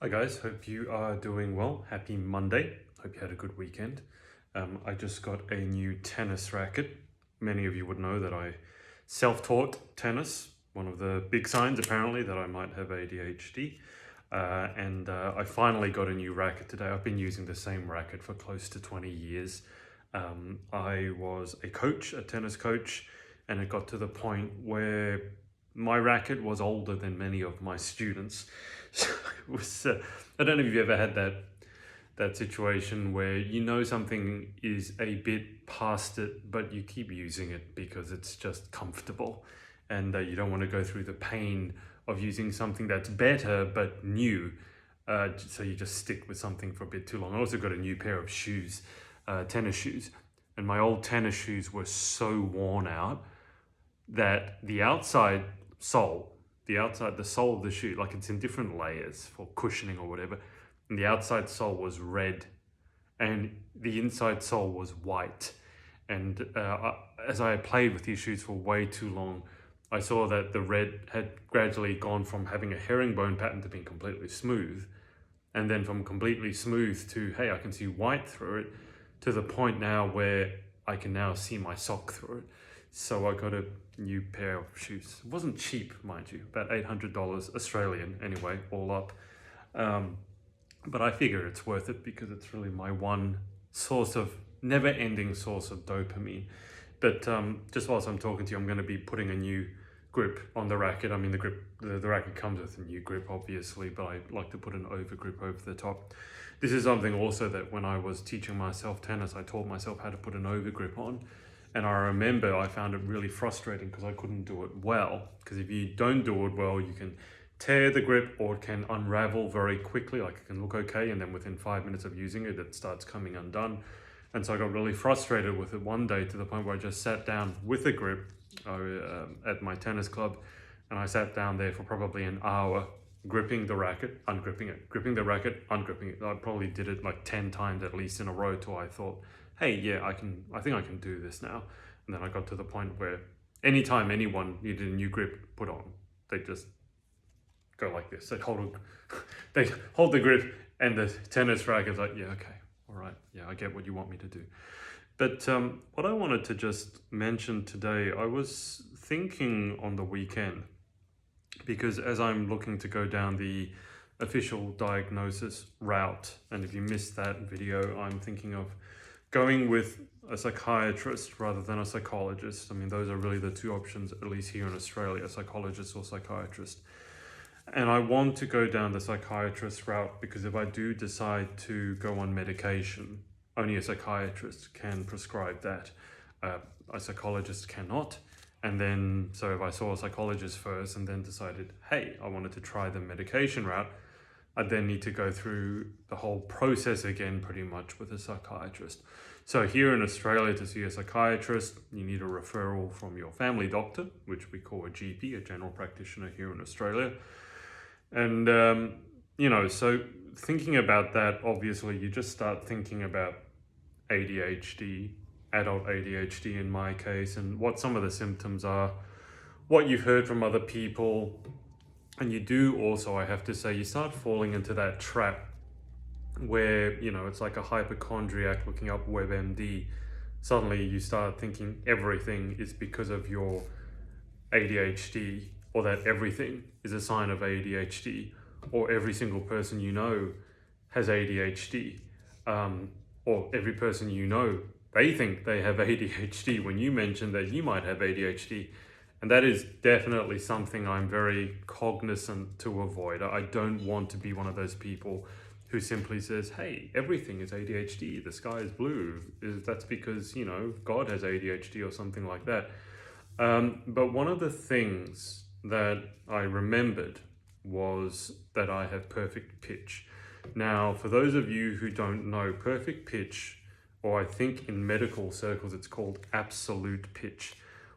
Hi guys, hope you are doing well. Happy Monday. Hope you had a good weekend. I just got a new tennis racket. Many of you would know that I self-taught tennis. One of the big signs apparently that I might have ADHD. And I finally got a new racket today. I've been using the same racket for close to 20 years. I was a coach, a tennis coach, and it got to the point where my racket was older than many of my students. So it was, I don't know if you've ever had that situation where you know something is a bit past it, but you keep using it because it's just comfortable, and you don't want to go through the pain of using something that's better but new. So you just stick with something for a bit too long. I also got a new pair of shoes, tennis shoes, and my old tennis shoes were so worn out that the sole the sole of the shoe, like it's in different layers for cushioning or whatever, and the outside sole was red and the inside sole was white. And as I played with these shoes for way too long, I saw that the red had gradually gone from having a herringbone pattern to being completely smooth, and then from completely smooth to, hey, I can see white through it, to the point now where I can now see my sock through it. So I got a new pair of shoes. It wasn't cheap, mind you, about $800 Australian anyway, all up. But I figure it's worth it because it's really my one never-ending source of dopamine. But just whilst I'm talking to you, I'm going to be putting a new grip on the racket. I mean, the racket comes with a new grip, obviously, but I like to put an over grip over the top. This is something also that when I was teaching myself tennis, I taught myself how to put an over grip on. And I remember I found it really frustrating because I couldn't do it well. Because if you don't do it well, you can tear the grip or it can unravel very quickly. Like it can look okay, and then within 5 minutes of using it, it starts coming undone. And so I got really frustrated with it one day to the point where I just sat down with a grip at my tennis club, and I sat down there for probably an hour, gripping the racket, ungripping it, gripping the racket, ungripping it. I probably did it like 10 times at least in a row till I thought, hey, yeah, I think I can do this now. And then I got to the point where anytime anyone needed a new grip put on, they just go like this. They hold the grip, and the tennis racket's like, yeah, okay, all right, yeah, I get what you want me to do. But what I wanted to just mention today, I was thinking on the weekend, because as I'm looking to go down the official diagnosis route, and if you missed that video, I'm thinking of going with a psychiatrist rather than a psychologist. I mean, those are really the two options, at least here in Australia, psychologist or psychiatrist. And I want to go down the psychiatrist route because if I do decide to go on medication, only a psychiatrist can prescribe that. A psychologist cannot. And then, so if I saw a psychologist first and then decided, hey, I wanted to try the medication route, I'd then need to go through the whole process again, pretty much, with a psychiatrist. So here in Australia, to see a psychiatrist, you need a referral from your family doctor, which we call a GP, a general practitioner here in Australia. And, so thinking about that, obviously, you just start thinking about ADHD, adult ADHD in my case, and what some of the symptoms are, what you've heard from other people. And you do also, I have to say, you start falling into that trap where, it's like a hypochondriac looking up WebMD. Suddenly you start thinking everything is because of your ADHD, or that everything is a sign of ADHD, or every single person you know has ADHD, or every person you know, they think they have ADHD when you mention that you might have ADHD. And that is definitely something I'm very cognizant to avoid. I don't want to be one of those people who simply says, hey, everything is ADHD, the sky is blue. That's because, God has ADHD or something like that. But one of the things that I remembered was that I have perfect pitch. Now, for those of you who don't know, perfect pitch, or I think in medical circles it's called absolute pitch.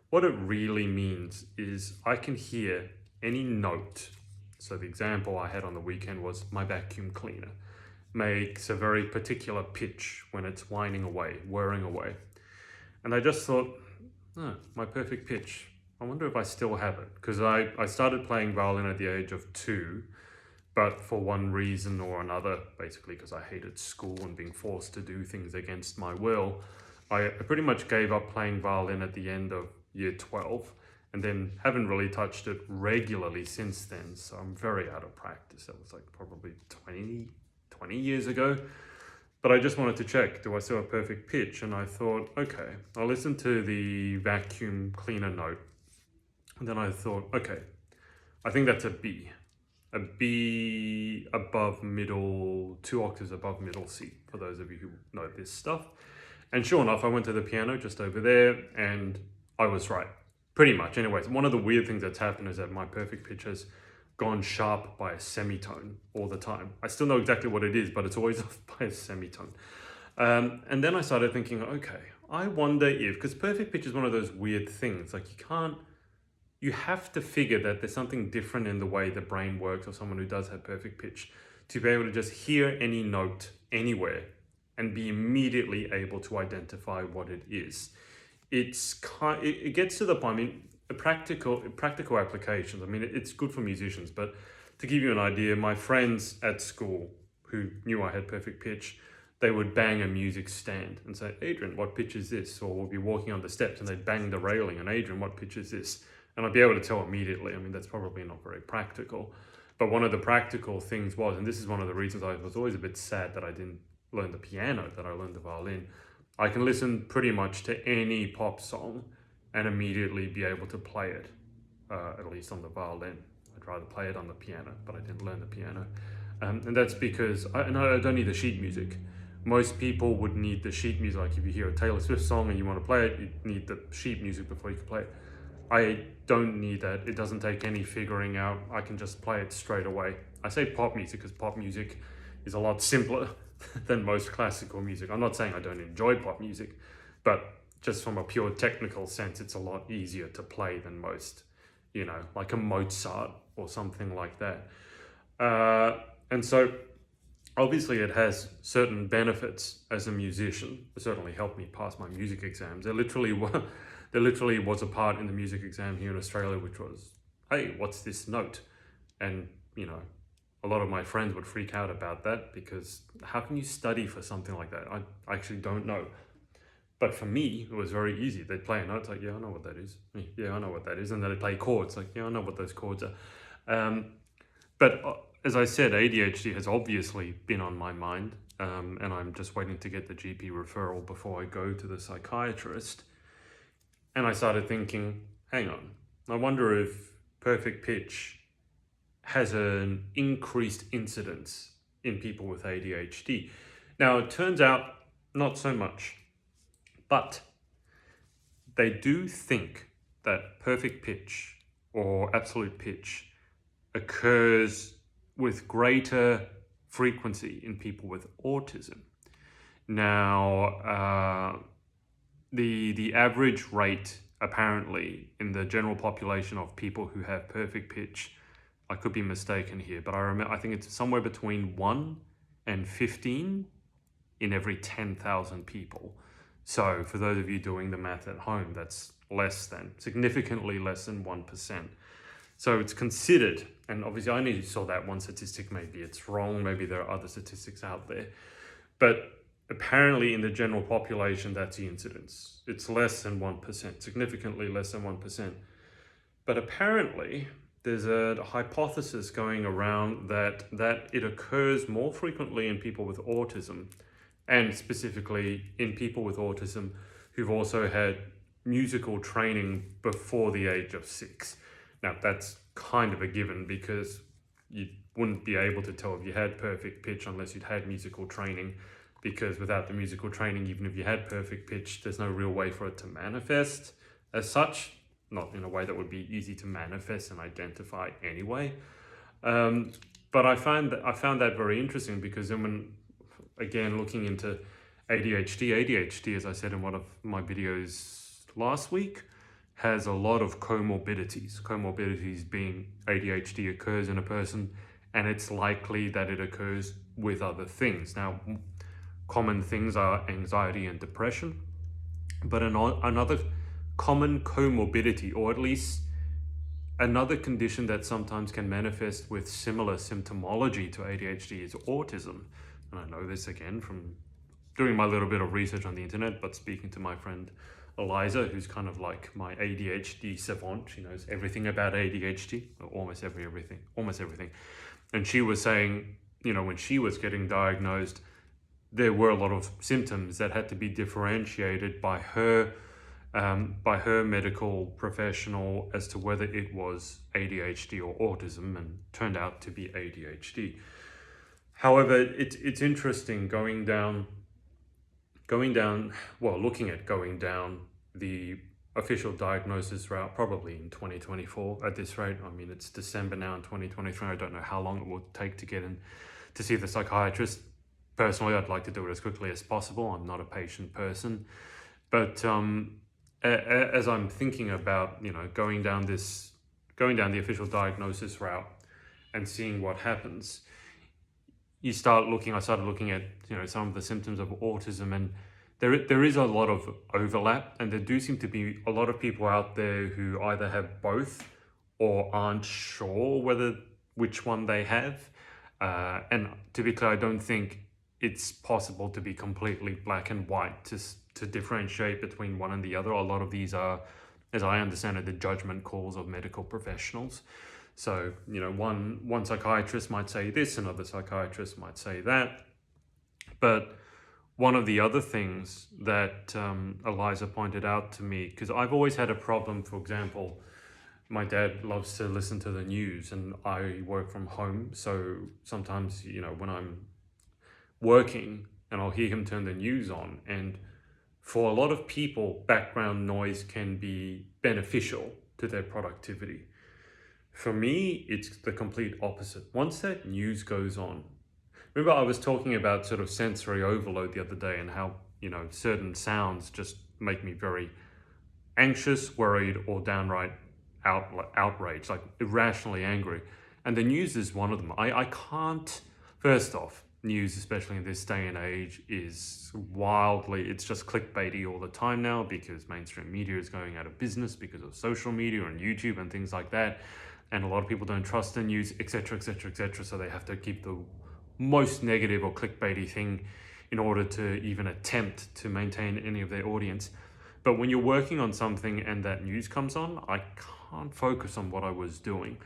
What it really means is I can hear any note. So the example I had on the weekend was my vacuum cleaner makes a very particular pitch when it's whining away, whirring away. And I just thought, my perfect pitch. I wonder if I still have it, because I started playing violin at the age of 2, But for one reason or another, basically because I hated school and being forced to do things against my will, I pretty much gave up playing violin at the end of year 12 and then haven't really touched it regularly since then. So I'm very out of practice. That was like probably 20 years ago. But I just wanted to check, do I still have perfect pitch? And I thought, okay, I'll listen to the vacuum cleaner note. And then I thought, okay, I think that's a B. A B above middle, 2 octaves above middle C, for those of you who know this stuff. And sure enough, I went to the piano just over there and I was right, pretty much. Anyways, one of the weird things that's happened is that my perfect pitch has gone sharp by a semitone all the time. I still know exactly what it is, but it's always off by a semitone. And then I started thinking, okay, I wonder if, because perfect pitch is one of those weird things, like you have to figure that there's something different in the way the brain works of someone who does have perfect pitch to be able to just hear any note anywhere and be immediately able to identify what it is. It gets to the point, I mean, practical applications. I mean, it's good for musicians, but to give you an idea, my friends at school who knew I had perfect pitch, they would bang a music stand and say, Adrian, what pitch is this? Or we'll be walking on the steps and they'd bang the railing and Adrian, what pitch is this? And I'd be able to tell immediately. I mean, that's probably not very practical. But one of the practical things was, and this is one of the reasons I was always a bit sad that I didn't learn the piano, that I learned the violin. I can listen pretty much to any pop song and immediately be able to play it, at least on the violin. I'd rather play it on the piano, but I didn't learn the piano. And that's because I don't need the sheet music. Most people would need the sheet music. Like if you hear a Taylor Swift song and you want to play it, you need the sheet music before you can play it. I don't need that. It doesn't take any figuring out. I can just play it straight away. I say pop music because pop music is a lot simpler than most classical music. I'm not saying I don't enjoy pop music, but just from a pure technical sense, it's a lot easier to play than most, like a Mozart or something like that. And so obviously it has certain benefits as a musician. It certainly helped me pass my music exams. There literally was a part in the music exam here in Australia which was, hey, what's this note? And, a lot of my friends would freak out about that because how can you study for something like that? I actually don't know. But for me, it was very easy. They'd play a note, it's like, yeah, I know what that is. Yeah, I know what that is. And then they'd play chords, like, yeah, I know what those chords are. But as I said, ADHD has obviously been on my mind. And I'm just waiting to get the GP referral before I go to the psychiatrist. And I started thinking, hang on, I wonder if perfect pitch has an increased incidence in people with ADHD. Now, it turns out not so much, but they do think that perfect pitch or absolute pitch occurs with greater frequency in people with autism. Now, the average rate apparently in the general population of people who have perfect pitch, I could be mistaken here, but I think it's somewhere between 1 and 15 in every 10,000 people. So for those of you doing the math at home, that's significantly less than 1%. So it's considered, and obviously I only saw that one statistic, maybe it's wrong, maybe there are other statistics out there, but apparently in the general population, that's the incidence. It's less than 1%, significantly less than 1%. But apparently there's a hypothesis going around that it occurs more frequently in people with autism, and specifically in people with autism who've also had musical training before the age of 6. Now, that's kind of a given because you wouldn't be able to tell if you had perfect pitch unless you'd had musical training, because without the musical training, even if you had perfect pitch, there's no real way for it to manifest as such, not in a way that would be easy to manifest and identify anyway. But I found that very interesting because then when, again, looking into ADHD, as I said in one of my videos last week, has a lot of comorbidities. Comorbidities being ADHD occurs in a person and it's likely that it occurs with other things. Now, common things are anxiety and depression, but another common comorbidity, or at least another condition that sometimes can manifest with similar symptomology to ADHD is autism. And I know this again from doing my little bit of research on the internet, but speaking to my friend Eliza, who's kind of like my ADHD savant. She knows everything about ADHD, or almost everything. And she was saying, when she was getting diagnosed, there were a lot of symptoms that had to be differentiated by her medical professional as to whether it was ADHD or autism, and turned out to be ADHD. However, it's interesting looking at going down the official diagnosis route, probably in 2024 at this rate. I mean, it's December now in 2023. I don't know how long it will take to get in to see the psychiatrist. Personally, I'd like to do it as quickly as possible. I'm not a patient person. But as I'm thinking about, going down the official diagnosis route and seeing what happens, I started looking at, some of the symptoms of autism, and there is a lot of overlap, and there do seem to be a lot of people out there who either have both or aren't sure which one they have. And to be clear, I don't think it's possible to be completely black and white to differentiate between one and the other. A lot of these are, as I understand it, the judgment calls of medical professionals. So, one psychiatrist might say this, another psychiatrist might say that. But one of the other things that Eliza pointed out to me, because I've always had a problem, for example, my dad loves to listen to the news, and I work from home. So sometimes, when I'm working, and I'll hear him turn the news on, and for a lot of people, background noise can be beneficial to their productivity. For me, it's the complete opposite. Once that news goes on, remember I was talking about sort of sensory overload the other day, and how, certain sounds just make me very anxious, worried, or downright outraged, like irrationally angry. And the news is one of them. I can't, first off, news, especially in this day and age, is it's just clickbaity all the time now, because mainstream media is going out of business because of social media and YouTube and things like that. And a lot of people don't trust the news, etc., etc., etc. So they have to keep the most negative or clickbaity thing in order to even attempt to maintain any of their audience. But when you're working on something and that news comes on, I can't focus on what I was doing.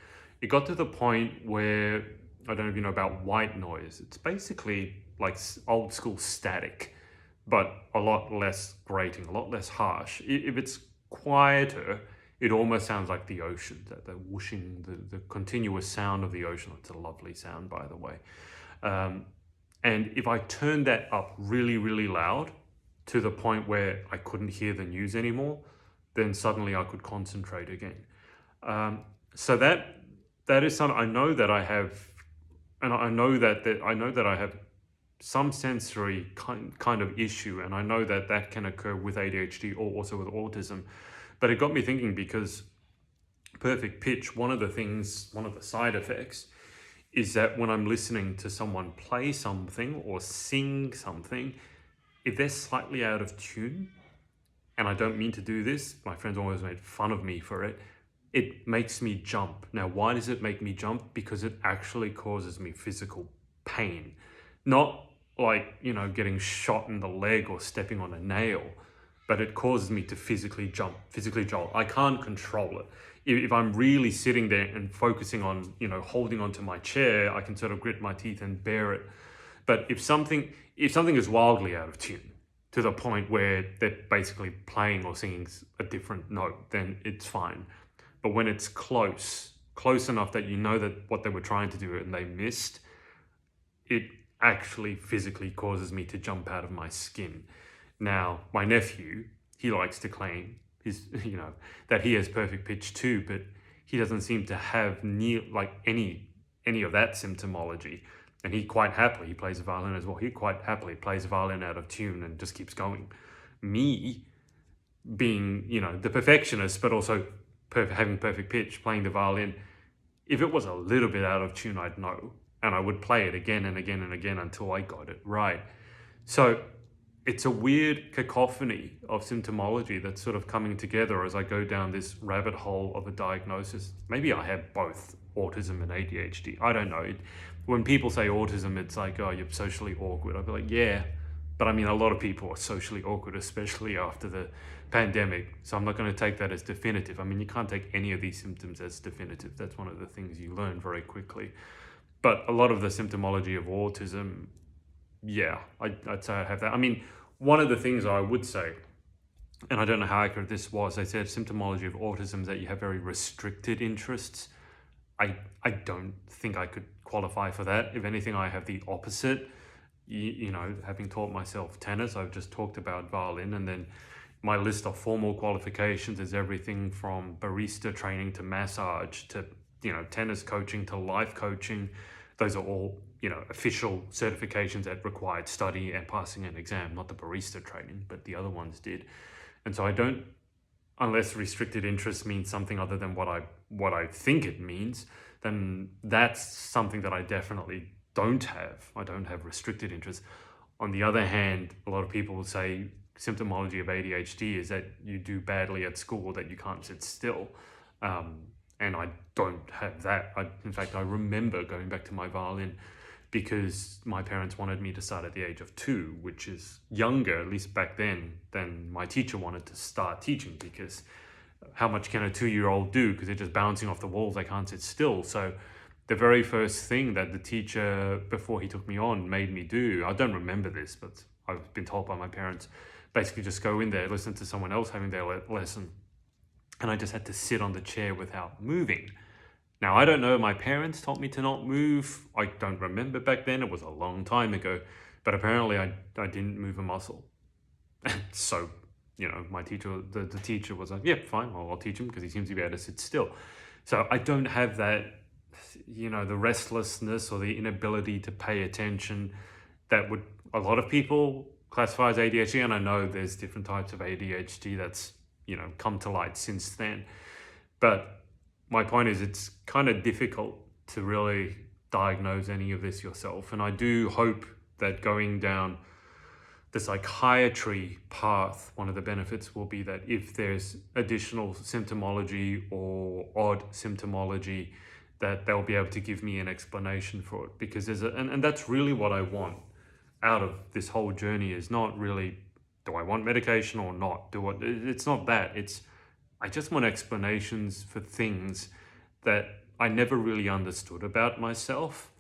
It got to the point where, I don't know if you know about white noise. It's basically like old school static, but a lot less grating, a lot less harsh. If it's quieter, it almost sounds like the ocean, the whooshing, the continuous sound of the ocean. It's a lovely sound, by the way. And if I turned that up really, really loud to the point where I couldn't hear the news anymore, then suddenly I could concentrate again. So that is something I know that I have, and I know that I have some sensory kind of issue, and I know that can occur with ADHD or also with autism. But it got me thinking, because perfect pitch, one of the side effects is that when I'm listening to someone play something or sing something, if they're slightly out of tune, and I don't mean to do this, my friends always made fun of me for it, it makes me jump. Now, why does it make me jump? Because it actually causes me physical pain. Not like, getting shot in the leg or stepping on a nail, but it causes me to physically jolt. I can't control it. If I'm really sitting there and focusing on, holding onto my chair, I can sort of grit my teeth and bear it. But if something is wildly out of tune, to the point where they're basically playing or singing a different note, then it's fine. But when it's close enough that you know that what they were trying to do and they missed, it actually physically causes me to jump out of my skin. Now, my nephew, he likes to claim that he has perfect pitch too, but he doesn't seem to have any of that symptomology. And he plays a violin as well. He quite happily plays a violin out of tune and just keeps going. Me, being, the perfectionist, but also having perfect pitch, playing the violin, if it was a little bit out of tune, I'd know. And I would play it again and again and again until I got it right. So it's a weird cacophony of symptomology that's sort of coming together as I go down this rabbit hole of a diagnosis. Maybe I have both autism and ADHD. I don't know. When people say autism, it's like, oh, you're socially awkward. I'd be like, yeah. But I mean, a lot of people are socially awkward, especially after the pandemic. So I'm not going to take that as definitive. I mean, you can't take any of these symptoms as definitive. That's one of the things you learn very quickly. But a lot of the symptomology of autism, yeah, I'd say I have that. I mean, one of the things I would say, and I don't know how accurate this was, they said symptomology of autism is that you have very restricted interests. I don't think I could qualify for that. If anything, I have the opposite. You know, having taught myself tennis, I've just talked about violin, and then my list of formal qualifications is everything from barista training to massage to, you know, tennis coaching to life coaching. Those are all, you know, official certifications that required study and passing an exam, not the barista training, but the other ones did. And so I don't, unless restricted interest means something other than what I think it means, then that's something that I definitely don't have. I don't have restricted interest. On the other hand, a lot of people will say symptomology of ADHD is that you do badly at school, that you can't sit still. And I don't have that. In fact, I remember going back to my violin because my parents wanted me to start at the age of 2, which is younger, at least back then, than my teacher wanted to start teaching, because how much can a 2-year-old do? Because they're just bouncing off the walls, they can't sit still. So the very first thing that the teacher, before he took me on, made me do, I don't remember this, but I've been told by my parents, basically just go in there, listen to someone else having their lesson. And I just had to sit on the chair without moving. Now, I don't know, my parents taught me to not move. I don't remember back then, it was a long time ago, but apparently I didn't move a muscle. So, you know, my teacher, the teacher was like, yeah, fine, I'll teach him because he seems to be able to sit still. So I don't have that, you know, the restlessness or the inability to pay attention that would a lot of people classify as ADHD. And I know there's different types of ADHD that's, you know, come to light since then. But my point is, it's kind of difficult to really diagnose any of this yourself. And I do hope that going down the psychiatry path, one of the benefits will be that if there's additional symptomology or odd symptomology, that they'll be able to give me an explanation for it. Because and that's really what I want out of this whole journey, is not really, do I want medication or not? It's not that. I just want explanations for things that I never really understood about myself.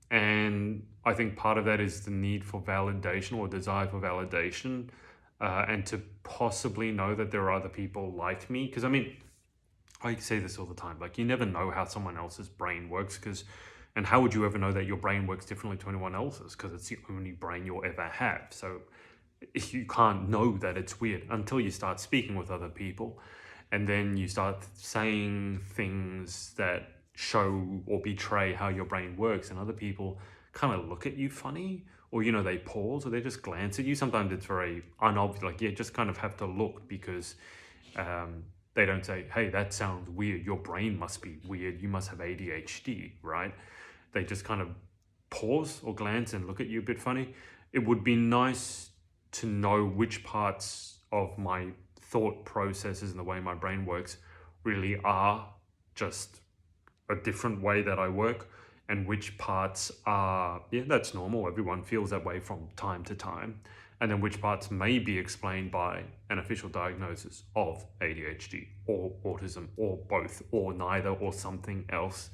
And I think part of that is the need for validation or desire for validation, and to possibly know that there are other people like me. Because I mean, I say this all the time, like, you never know how someone else's brain works, and how would you ever know that your brain works differently to anyone else's? Because it's the only brain you'll ever have. So you can't know that it's weird until you start speaking with other people. And then you start saying things that show or betray how your brain works, and other people kind of look at you funny, or, you know, they pause or they just glance at you. Sometimes it's very unobvious, like, you just kind of have to look, because they don't say, hey, that sounds weird, your brain must be weird, you must have ADHD, right? They just kind of pause or glance and look at you a bit funny. It would be nice to know which parts of my thought processes and the way my brain works really are just a different way that I work, and which parts are, yeah, that's normal, everyone feels that way from time to time, and then which parts may be explained by an official diagnosis of ADHD or autism or both or neither or something else.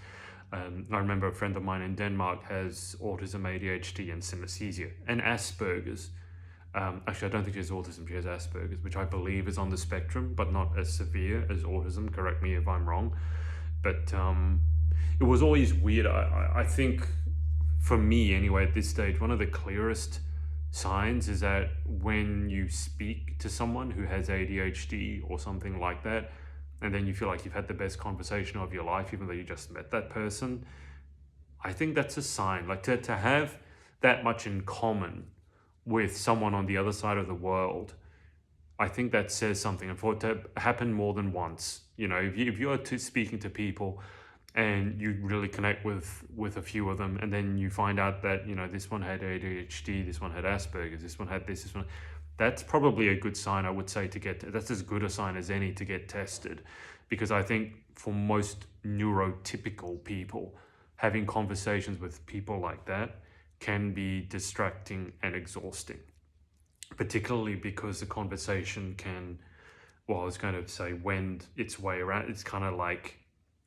I remember a friend of mine in Denmark has autism, ADHD and synesthesia and Asperger's. Actually, I don't think she has autism, she has Asperger's, which I believe is on the spectrum, but not as severe as autism. Correct me if I'm wrong. But it was always weird. I think, for me anyway, at this stage, one of the clearest signs is that when you speak to someone who has ADHD or something like that, and then you feel like you've had the best conversation of your life, even though you just met that person, I think that's a sign. Like, to have that much in common with someone on the other side of the world, I think that says something. And for it to happen more than once, you know, if you're speaking to people and you really connect with a few of them, and then you find out that, you know, this one had ADHD, this one had Asperger's, this one had this one, that's probably a good sign, I would say, that's as good a sign as any to get tested. Because I think for most neurotypical people, having conversations with people like that can be distracting and exhausting, particularly because the conversation can, well, I was going to say, wend its way around. It's kind of like,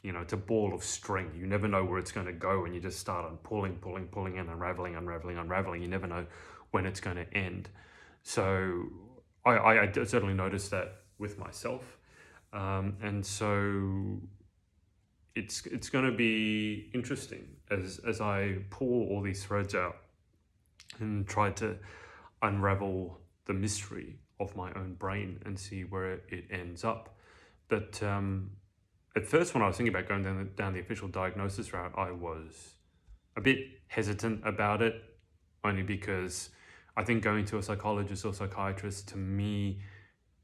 it's a ball of string. You never know where it's going to go, and you just start on pulling, and unraveling. You never know when it's going to end. So I certainly noticed that with myself. And so it's going to be interesting as I pull all these threads out and try to unravel the mystery of my own brain and see where it ends up. But at first, when I was thinking about going down the official diagnosis route, I was a bit hesitant about it, only because I think going to a psychologist or psychiatrist to me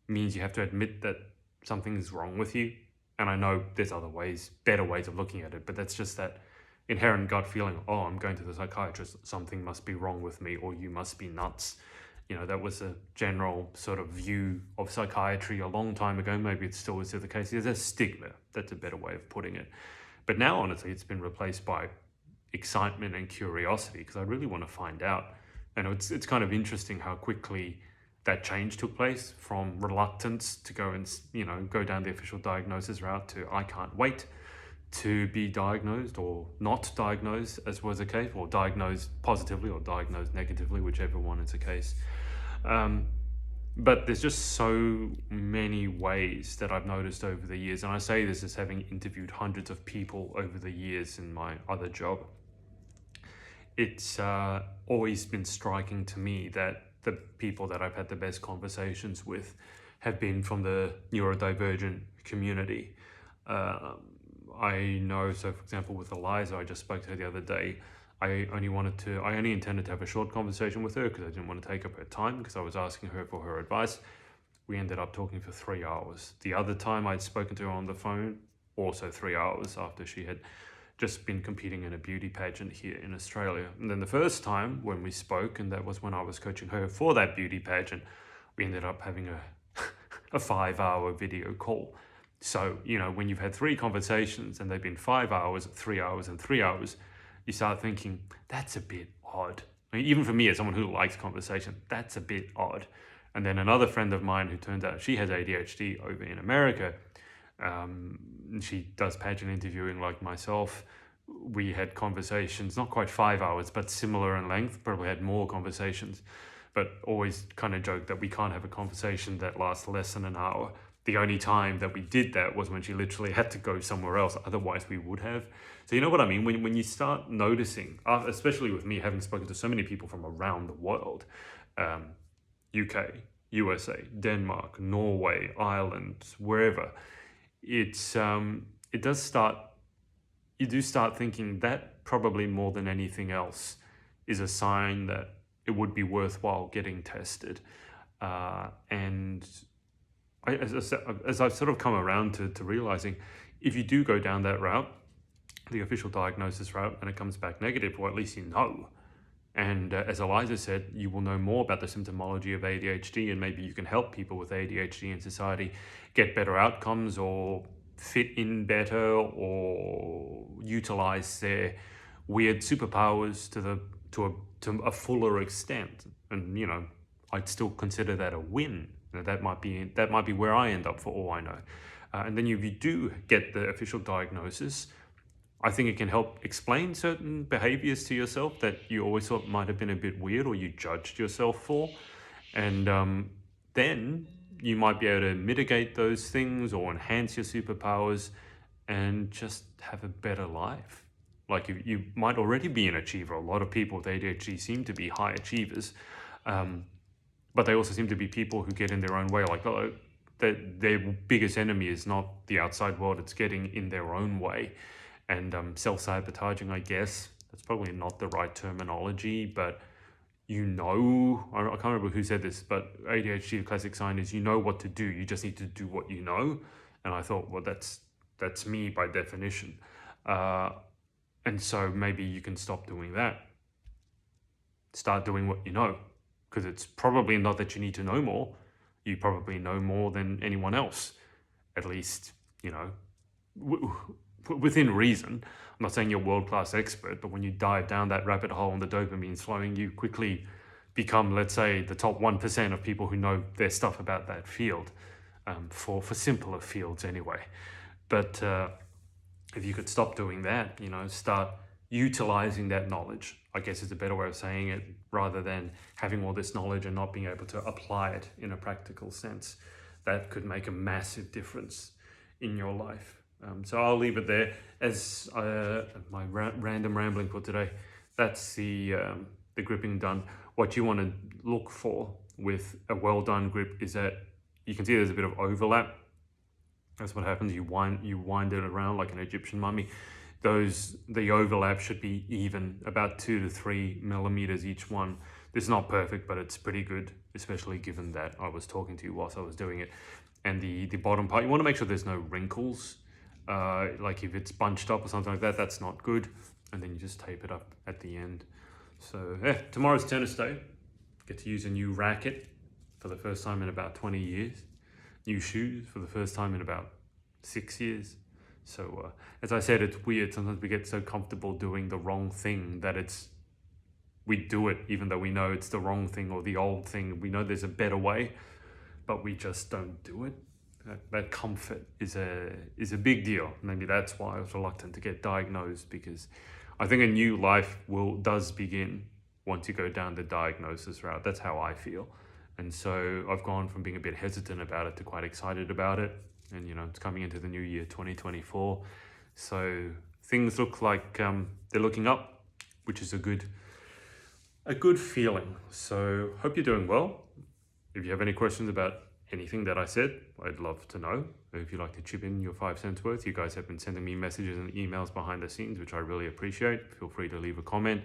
means you have to admit that something is wrong with you. And I know there's other ways, better ways of looking at it, but that's just that inherent gut feeling, oh, I'm going to the psychiatrist, something must be wrong with me, or you must be nuts. That was a general sort of view of psychiatry a long time ago. Maybe it still is the case. There's a stigma. That's a better way of putting it. But now, honestly, it's been replaced by excitement and curiosity, because I really want to find out. And it's kind of interesting how quickly that change took place from reluctance to go and, go down the official diagnosis route to I can't wait to be diagnosed or not diagnosed, as was the case, or diagnosed positively or diagnosed negatively, whichever one is the case. But there's just so many ways that I've noticed over the years, and I say this as having interviewed hundreds of people over the years in my other job. It's always been striking to me that the people that I've had the best conversations with have been from the neurodivergent community. I know, so for example, with Eliza, I just spoke to her the other day. I only intended to have a short conversation with her because I didn't want to take up her time, because I was asking her for her advice. We ended up talking for 3 hours. The other time I'd spoken to her on the phone, also 3 hours, after she had just been competing in a beauty pageant here in Australia. And then the first time when we spoke, and that was when I was coaching her for that beauty pageant, we ended up having a 5-hour video call. So, when you've had 3 conversations and they've been 5 hours, 3 hours, and 3 hours, you start thinking, that's a bit odd. I mean, even for me, as someone who likes conversation, that's a bit odd. And then another friend of mine who turns out she has ADHD over in America, she does pageant interviewing like myself. We had conversations, not quite 5 hours, but similar in length, probably had more conversations, but always kind of joke that we can't have a conversation that lasts less than an hour. The only time that we did that was when she literally had to go somewhere else. Otherwise, we would have. So you know what I mean? When you start noticing, especially with me having spoken to so many people from around the world, UK, USA, Denmark, Norway, Ireland, wherever, you do start thinking that probably more than anything else is a sign that it would be worthwhile getting tested. And as I've sort of come around to realizing, if you do go down that route, the official diagnosis route, and it comes back negative, or at least you know. And as Eliza said, you will know more about the symptomology of ADHD, and maybe you can help people with ADHD in society get better outcomes, or fit in better, or utilize their weird superpowers to a fuller extent. And I'd still consider that a win. That might be where I end up, for all I know. And then if you do get the official diagnosis, I think it can help explain certain behaviors to yourself that you always thought might have been a bit weird, or you judged yourself for. And then you might be able to mitigate those things or enhance your superpowers and just have a better life. Like you might already be an achiever. A lot of people with ADHD seem to be high achievers. But they also seem to be people who get in their own way. Like their biggest enemy is not the outside world, it's getting in their own way. And self-sabotaging, I guess, that's probably not the right terminology, but I can't remember who said this, but ADHD, the classic sign is you know what to do, you just need to do what you know. And I thought, well, that's me by definition. And so maybe you can stop doing that. Start doing what you know. because it's probably not that you need to know more. You probably know more than anyone else, at least, you know, within reason. I'm not saying you're a world-class expert, but when you dive down that rabbit hole and the dopamine's flowing, you quickly become, let's say, the top 1% of people who know their stuff about that field, for simpler fields anyway. But if you could stop doing that, you know, start utilizing that knowledge, I guess is a better way of saying it, rather than having all this knowledge and not being able to apply it in a practical sense. That could make a massive difference in your life. So I'll leave it there as my random rambling for today. That's the gripping done. What you want to look for with a well done grip is that you can see there's a bit of overlap. That's what happens. You wind it around like an Egyptian mummy. The overlap should be even, about 2 to 3 millimeters each one. This is not perfect, but it's pretty good, especially given that I was talking to you whilst I was doing it. And the bottom part, you want to make sure there's no wrinkles. Like if it's bunched up or something like that, that's not good. And then you just tape it up at the end. So yeah, tomorrow's tennis day. Get to use a new racket for the first time in about 20 years. New shoes for the first time in about 6 years. So as I said, it's weird. Sometimes we get so comfortable doing the wrong thing that we do it even though we know it's the wrong thing or the old thing. We know there's a better way, but we just don't do it. That comfort is a big deal. Maybe that's why I was reluctant to get diagnosed, because I think a new life does begin once you go down the diagnosis route. That's how I feel. And so I've gone from being a bit hesitant about it to quite excited about it. And, you know, it's coming into the new year, 2024. So things look like they're looking up, which is a good feeling. So hope you're doing well. If you have any questions about anything that I said, I'd love to know. If you'd like to chip in your 5 cents worth, you guys have been sending me messages and emails behind the scenes, which I really appreciate. Feel free to leave a comment.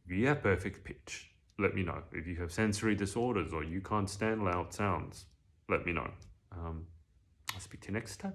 If you have perfect pitch, let me know. If you have sensory disorders or you can't stand loud sounds, let me know. I'll speak to you next time.